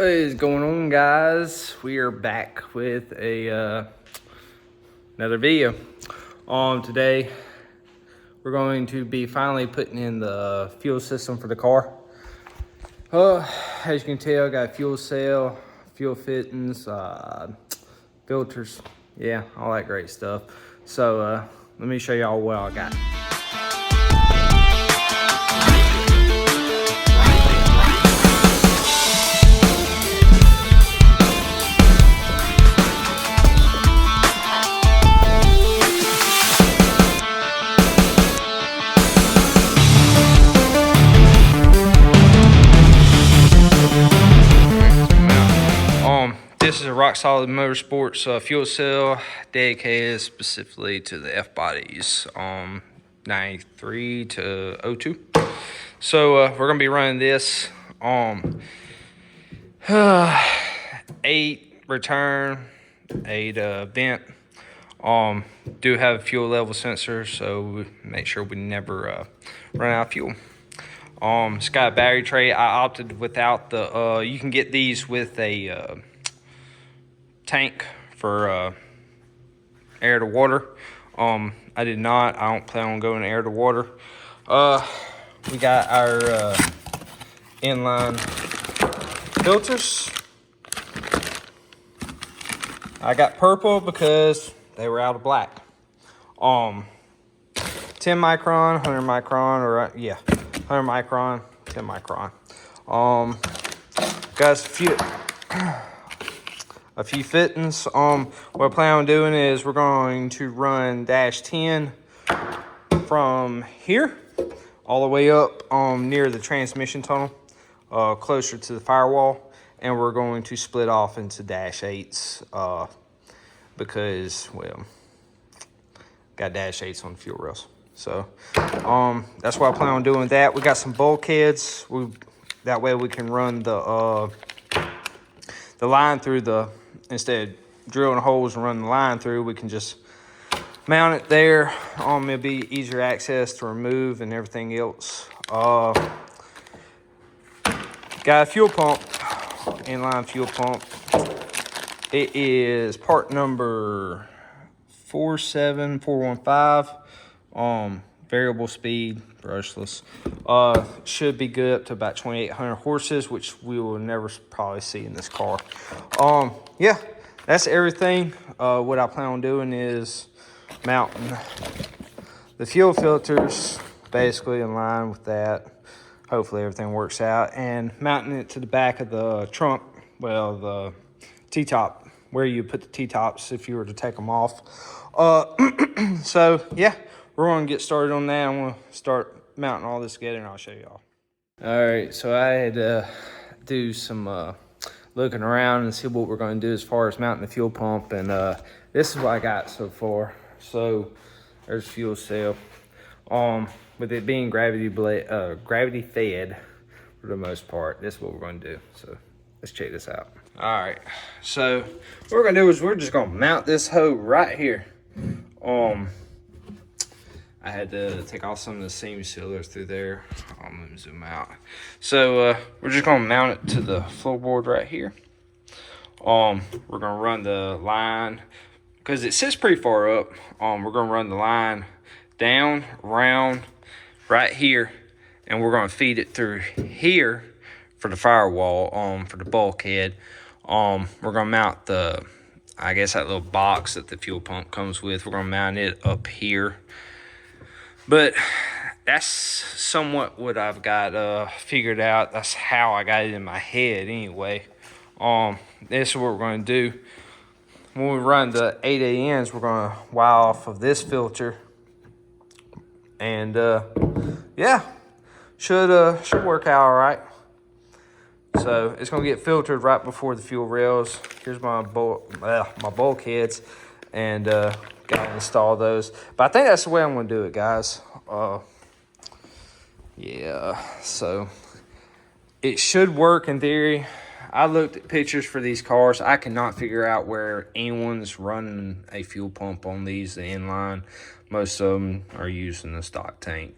What is going on, guys? We are back with another video. Today we're going to be finally putting in the fuel system for the car. As you can tell, I got fuel cell, fuel fittings, filters, yeah, all that great stuff. So let me show y'all what I got. This is a Rock Solid Motorsports fuel cell dedicated specifically to the F bodies, 93 to 02. So we're gonna be running this 8 return, 8 vent. Do have a fuel level sensor, so make sure we never run out of fuel. It's got a battery tray. I opted without the you can get these with a tank for air to water. I did not. I don't plan on going air to water. We got our inline filters. I got purple because they were out of black. 10 micron, 100 micron, or yeah, 100 micron, 10 micron. Guys, a few fittings. What I plan on doing is we're going to run dash 10 from here all the way up near the transmission tunnel, closer to the firewall, and we're going to split off into dash 8s because, well, got dash 8s on the fuel rails. So that's why I plan on doing that. We got some bulkheads. That way we can run the line through the, instead of drilling holes and running the line through, we can just mount it there. It'll be easier access to remove and everything else. Got a fuel pump, inline fuel pump. It is part number 47415. Variable speed, brushless. Should be good up to about 2,800 horses, which we will never probably see in this car. Yeah, that's everything. What I plan on doing is mounting the fuel filters basically in line with that. Hopefully everything works out, and mounting it to the back of the trunk, well, the T-top, where you put the T-tops if you were to take them off. So yeah, we're going to get started on that. I'm going to start mounting all this together, and I'll show y'all. All right, so I had to do some looking around and see what we're going to do as far as mounting the fuel pump, and this is what I got so far. So there's fuel cell. With it being gravity fed for the most part, this is what we're going to do. So let's check this out. All right, so what we're going to do is we're just going to mount this hoe right here. I had to take off some of the seam sealers through there. Let me zoom out. So we're just gonna mount it to the floorboard right here. We're gonna run the line, because it sits pretty far up. We're gonna run the line down, around, right here, and we're gonna feed it through here for the firewall, for the bulkhead. We're gonna mount the, I guess, that little box that the fuel pump comes with. We're gonna mount it up here. But that's somewhat what I've got figured out. That's how I got it in my head anyway. This is what we're going to do. When we run the 8ANs, we're going to wire off of this filter. And yeah, should work out all right. So it's going to get filtered right before the fuel rails. Here's my bulkheads, and gotta install those. But I think that's the way I'm gonna do it, guys. Yeah, so it should work in theory. I looked at pictures for these cars. I cannot figure out where anyone's running a fuel pump on these, the inline. Most of them are using the stock tank.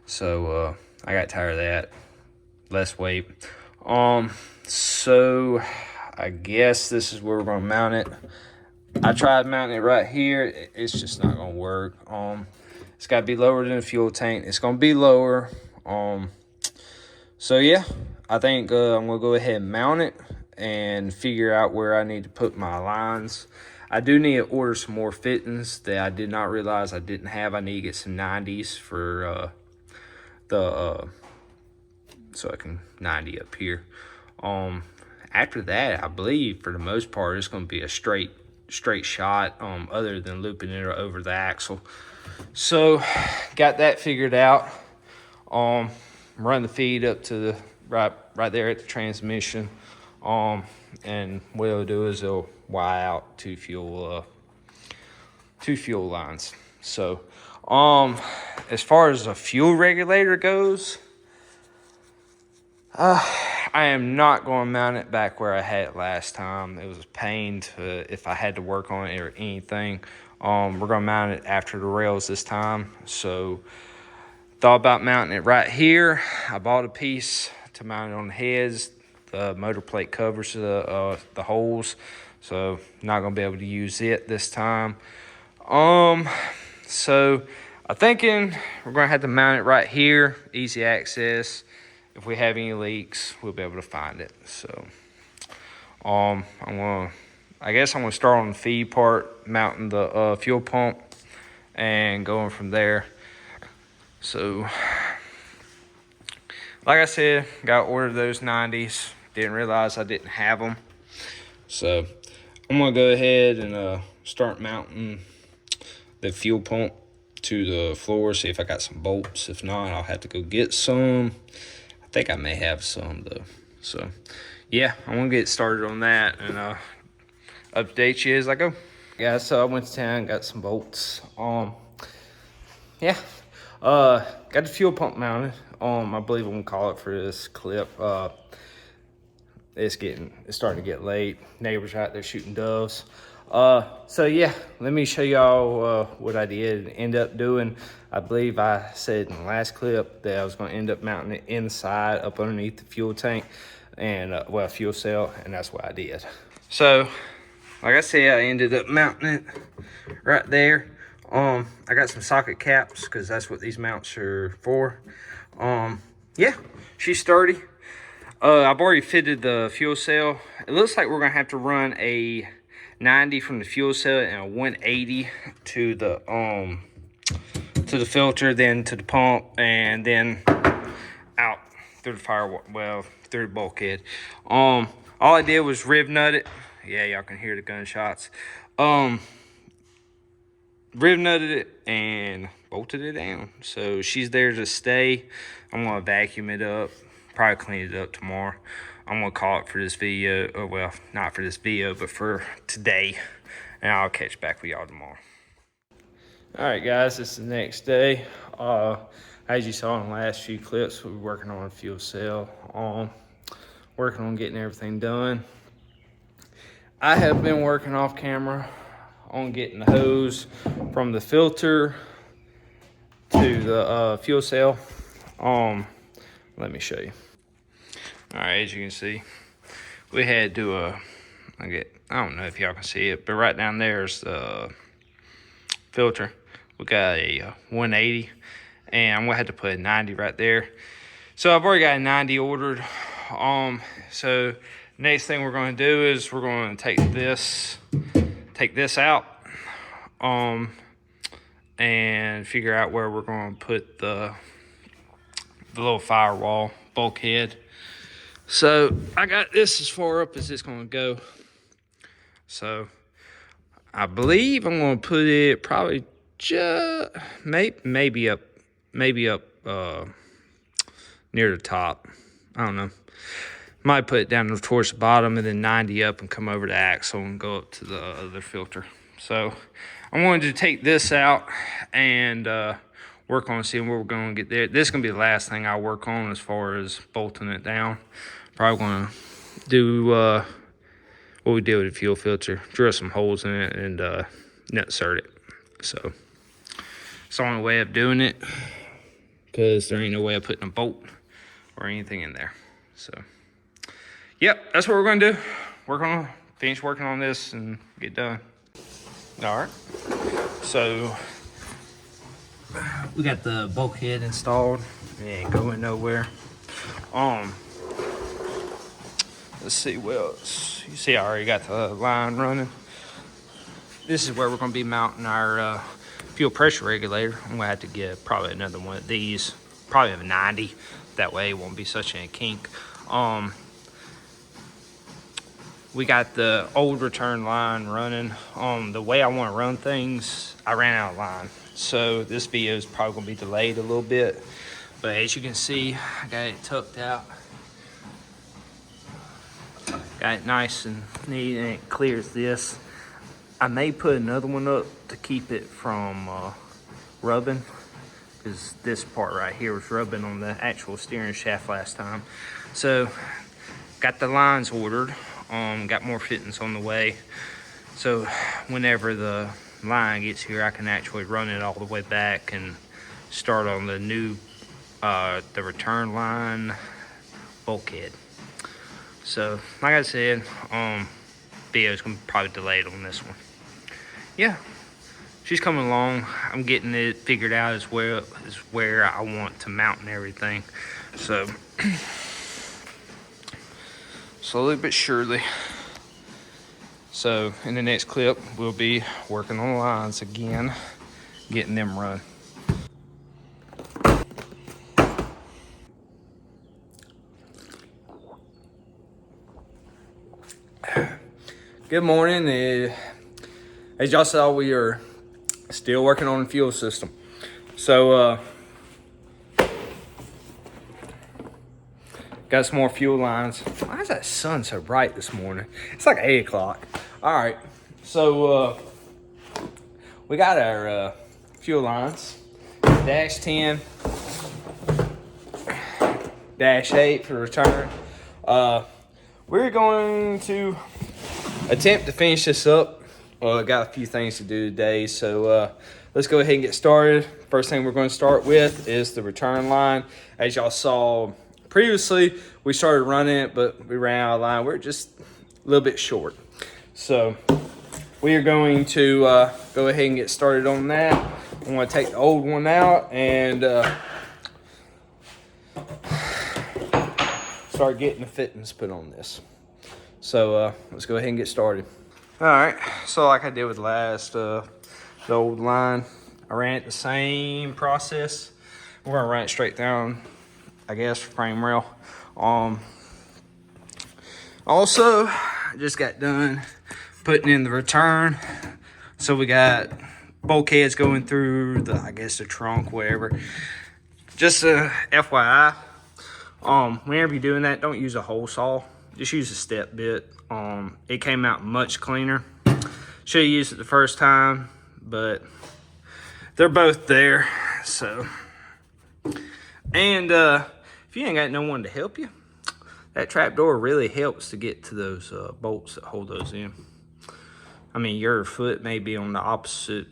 So I got tired of that. Less weight. So I guess this is where we're gonna mount it. I tried mounting it right here. It's just not gonna work. It's gotta be lower than the fuel tank. It's gonna be lower. So yeah, I think I'm gonna go ahead and mount it and figure out where I need to put my lines. I do need to order some more fittings that I did not realize I didn't have. I need to get some 90s for so I can 90 up here. After that, I believe for the most part it's going to be a straight shot, other than looping it over the axle. So got that figured out. Run the feed up to the right there at the transmission. And what it'll do is it'll wire out two fuel lines. So as far as the fuel regulator goes, I am not going to mount it back where I had it last time. It was a pain if I had to work on it or anything. We're going to mount it after the rails this time. So thought about mounting it right here. I bought a piece to mount it on the heads. The motor plate covers the holes, so not going to be able to use it this time. So I'm thinking we're going to have to mount it right here, easy access. If we have any leaks, we'll be able to find it. So I guess I'm gonna start on the feed part, mounting the fuel pump and going from there. So like I said, got to order those 90s. Didn't realize I didn't have them. So I'm gonna go ahead and start mounting the fuel pump to the floor, see if I got some bolts. If not, I'll have to go get some. I think I may have some though. So yeah, I'm gonna get started on that and update you as I go. Yeah, so I went to town, got some bolts. Yeah, got the fuel pump mounted. I believe I'm gonna call it for this clip. It's starting to get late. Neighbors out there shooting doves. So yeah, let me show y'all what I did end up doing. I believe I said in the last clip that I was going to end up mounting it inside up underneath the fuel tank and fuel cell, and that's what I did. So like I said, I ended up mounting it right there. I got some socket caps because that's what these mounts are for. Yeah, she's sturdy. I've already fitted the fuel cell. It looks like we're gonna have to run a 90 from the fuel cell and a 180 to the filter, then to the pump, and then out through the firewall, through the bulkhead. All I did was rib nut it. Yeah, y'all can hear the gunshots. Rib nutted it and bolted it down. So she's there to stay. I'm gonna vacuum it up, probably clean it up tomorrow. I'm gonna call it for this video, or well, not for this video, but for today, and I'll catch back with y'all tomorrow. All right, guys, this is the next day. As you saw in the last few clips, we were working on a fuel cell, working on getting everything done. I have been working off camera on getting the hose from the filter to the fuel cell. Let me show you. All right, as you can see, we had to I don't know if y'all can see it, but right down there's the filter. We got a 180, and I'm gonna have to put a 90 right there. So I've already got a 90 ordered. So next thing we're gonna do is we're gonna take this out, and figure out where we're gonna put the little firewall bulkhead. So I got this as far up as it's gonna go. So I believe I'm gonna put it probably just maybe up near the top. I don't know. Might put it down towards the bottom and then 90 up and come over the axle and go up to the other filter. So I'm going to take this out and work on seeing where we're going to get there. This is going to be the last thing I work on as far as bolting it down. Probably going to do what we did with the fuel filter, drill some holes in it and nut insert it. So it's the only way of doing it because there ain't no way of putting a bolt or anything in there. So Yep, that's what we're gonna do. We're gonna finish working on this and get done. All right. So we got the bulkhead installed. It ain't going nowhere. Let's see what else. You see, I already got the line running. This is where we're gonna be mounting our fuel pressure regulator. I'm gonna have to get probably another one of these, probably a 90. That way it won't be such a kink. We got the old return line running. The way I want to run things, I ran out of line. So this video is probably gonna be delayed a little bit. But as you can see, I got it tucked out. Got it nice and neat, and it clears this. I may put another one up to keep it from rubbing, because this part right here was rubbing on the actual steering shaft last time. So got the lines ordered. Got more fittings on the way. So whenever the line gets here, I can actually run it all the way back and start on the new the return line bulkhead. So like I said, video's gonna be probably delayed on this one. Yeah, she's coming along. I'm getting it figured out as well as where I want to mount and everything. So slowly but surely. So in the next clip, we'll be working on the lines again, getting them run. Good morning. As y'all saw, we are still working on the fuel system. So got some more fuel lines. Why is that sun so bright this morning? It's like 8 o'clock. All right, so we got our fuel lines. Dash 10, dash 8 for return. We're going to attempt to finish this up. Well, I got a few things to do today, so let's go ahead and get started. First thing we're going to start with is the return line. As y'all saw previously, we started running it, but we ran out of line. We're just a little bit short. So we are going to go ahead and get started on that. I'm going to take the old one out and start getting the fittings put on this. So let's go ahead and get started. All right, so like I did with the old line, I ran it the same process. We're gonna run it straight down, I guess, frame rail. Also, I just got done putting in the return. So we got bulkheads going through the, I guess, the trunk, whatever. Just a FYI, whenever you're doing that, don't use a hole saw. Just use a step bit. It came out much cleaner. Should have used it the first time, but they're both there. So, and if you ain't got no one to help you, that trap door really helps to get to those bolts that hold those in. I mean, your foot may be on the opposite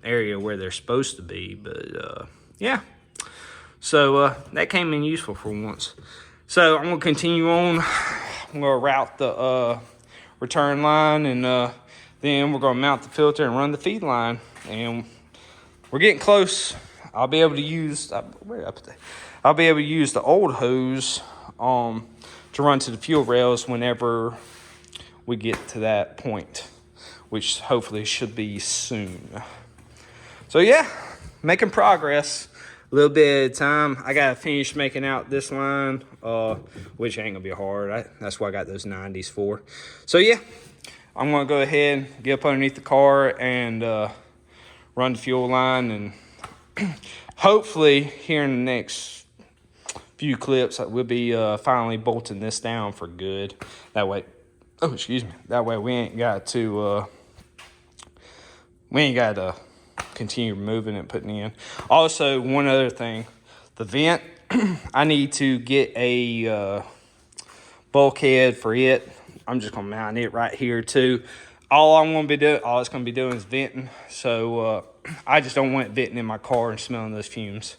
area where they're supposed to be, but yeah. So that came in useful for once. So I'm gonna continue on. I'm gonna route the return line, and then we're gonna mount the filter and run the feed line. And we're getting close. I'll be able to use I'll be able to use the old hose to run to the fuel rails whenever we get to that point, which hopefully should be soon. So yeah, making progress. A little bit at a time. I gotta finish making out this line, which ain't gonna be hard. That's what I got those 90s for. So yeah, I'm gonna go ahead and get up underneath the car and run the fuel line, and hopefully here in the next few clips we'll be finally bolting this down for good. That way, that way we ain't got to continue moving and putting in. Also, one other thing, the vent, I need to get a bulkhead for it. I'm just gonna mount it right here too. All it's gonna be doing is venting. So I just don't want it venting in my car and smelling those fumes.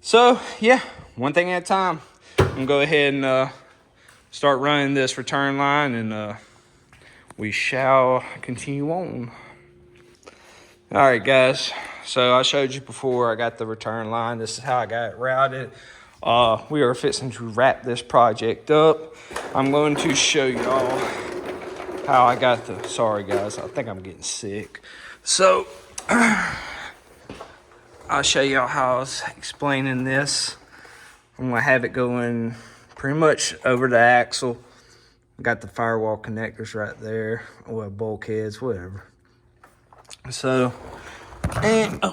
So yeah, one thing at a time. I'm gonna go ahead and start running this return line, and we shall continue on. All right, guys. So I showed you before I got the return line. This is how I got it routed. We are fixing to wrap this project up. I'm going to show y'all how I got the, sorry guys, I think I'm getting sick. So I'll show y'all how I was explaining this. I'm gonna have it going pretty much over the axle. Got the firewall connectors right there, or bulkheads, whatever. So, and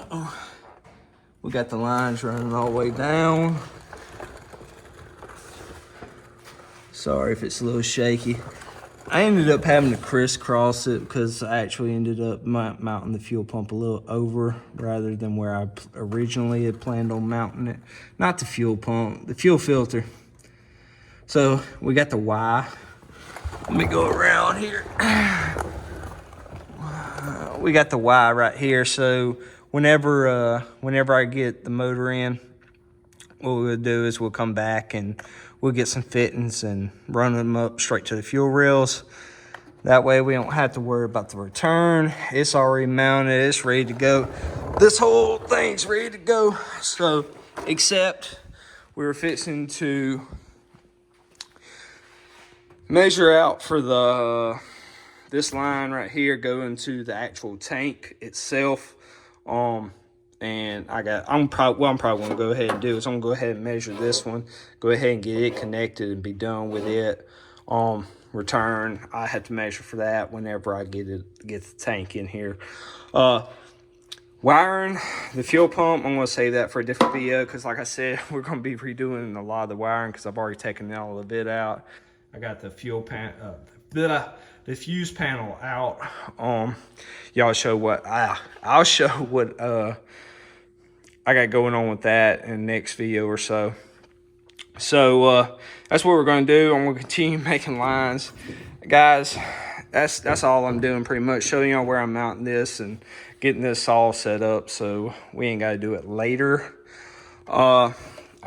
we got the lines running all the way down. Sorry if it's a little shaky. I ended up having to crisscross it because I actually ended up mounting the fuel pump a little over rather than where I originally had planned on mounting it. Not the fuel pump, the fuel filter. So we got the Y. Let me go around here. We got the Y right here. So whenever I get the motor in, what we'll do is we'll come back and we'll get some fittings and run them up straight to the fuel rails. That way we don't have to worry about the return. It's already mounted, it's ready to go. This whole thing's ready to go. So, except we were fixing to measure out for the this line right here going to the actual tank itself. And I'm probably gonna go ahead and do is I'm gonna go ahead and measure this one, go ahead and get it connected and be done with it. Return, I have to measure for that whenever I get the tank in here. Wiring the fuel pump, I'm gonna save that for a different video because like I said, we're gonna be redoing a lot of the wiring because I've already taken all of it out. I got the fuel pan the fuse panel out. Y'all show what I'll show what I got going on with that in the next video or so. So that's what we're gonna do. I'm gonna continue making lines, guys. That's all I'm doing pretty much, showing y'all where I'm mounting this and getting this all set up so we ain't gotta do it later. I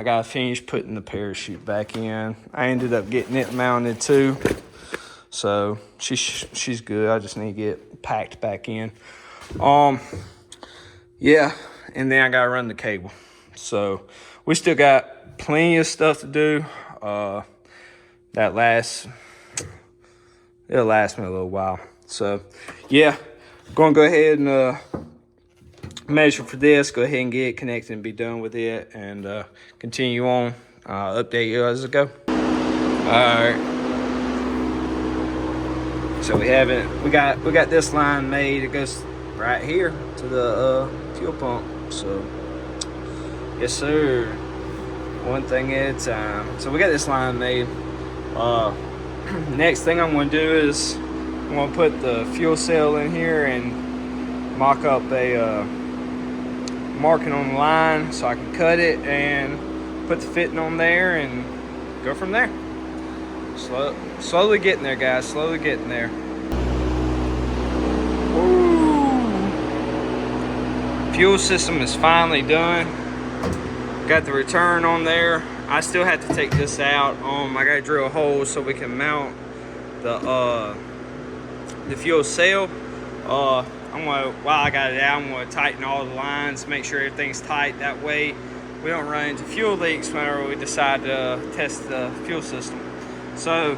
gotta finish putting the parachute back in. I ended up getting it mounted too, so she's good. I just need to get packed back in. Yeah, and then I gotta run the cable. So we still got plenty of stuff to do. It'll last me a little while. So yeah, gonna go ahead and measure for this, go ahead and get it connected and be done with it, and continue on. Update you as I go. All right. So we got this line made. It goes right here to the fuel pump. So yes sir, one thing at a time. So we got this line made. Next thing I'm going to do is I'm going to put the fuel cell in here and mock up a marking on the line so I can cut it and put the fitting on there and go from there. Slowly getting there, guys. Slowly getting there. Fuel system is finally done. Got the return on there. I still have to take this out. I gotta drill a hole so we can mount the fuel cell. While I got it out, I'm gonna tighten all the lines, make sure everything's tight. That way we don't run into fuel leaks whenever we decide to test the fuel system. So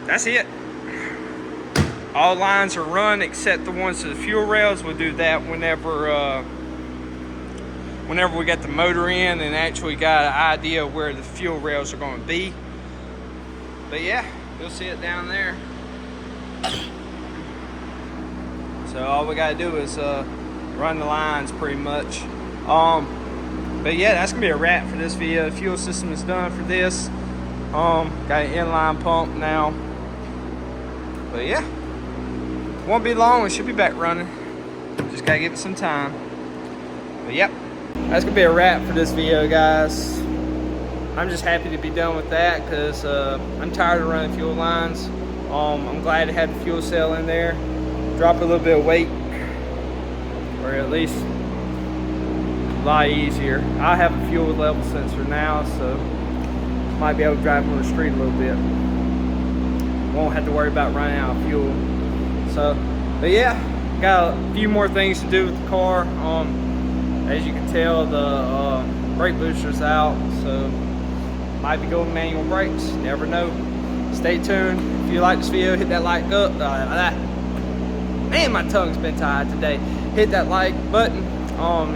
that's it. All lines are run except the ones to the fuel rails. We'll do that whenever we got the motor in and actually got an idea of where the fuel rails are going to be. But yeah, you'll see it down there. So all we got to do is run the lines pretty much. But yeah, that's gonna be a wrap for this video. The fuel system is done for this. Got an inline pump now. But yeah, won't be long. It should be back running. Just gotta give it some time. But yep, that's gonna be a wrap for this video, guys. I'm just happy to be done with that because I'm tired of running fuel lines. I'm glad to have the fuel cell in there. Drop a little bit of weight, or at least a lot easier. I have a fuel level sensor now, so might be able to drive on the street a little bit. Won't have to worry about running out of fuel. So, but yeah, got a few more things to do with the car. As you can tell, the brake booster's out, so might be going manual brakes. Never know. Stay tuned. If you like this video, hit that like up. Man, my tongue's been tied today. Hit that like button.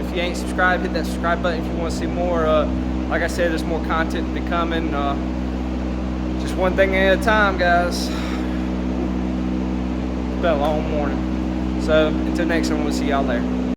If you ain't subscribed, hit that subscribe button if you want to see more. Like I said, there's more content to be coming. Just one thing at a time, guys. It's been a long morning. So until next time, we'll see y'all there.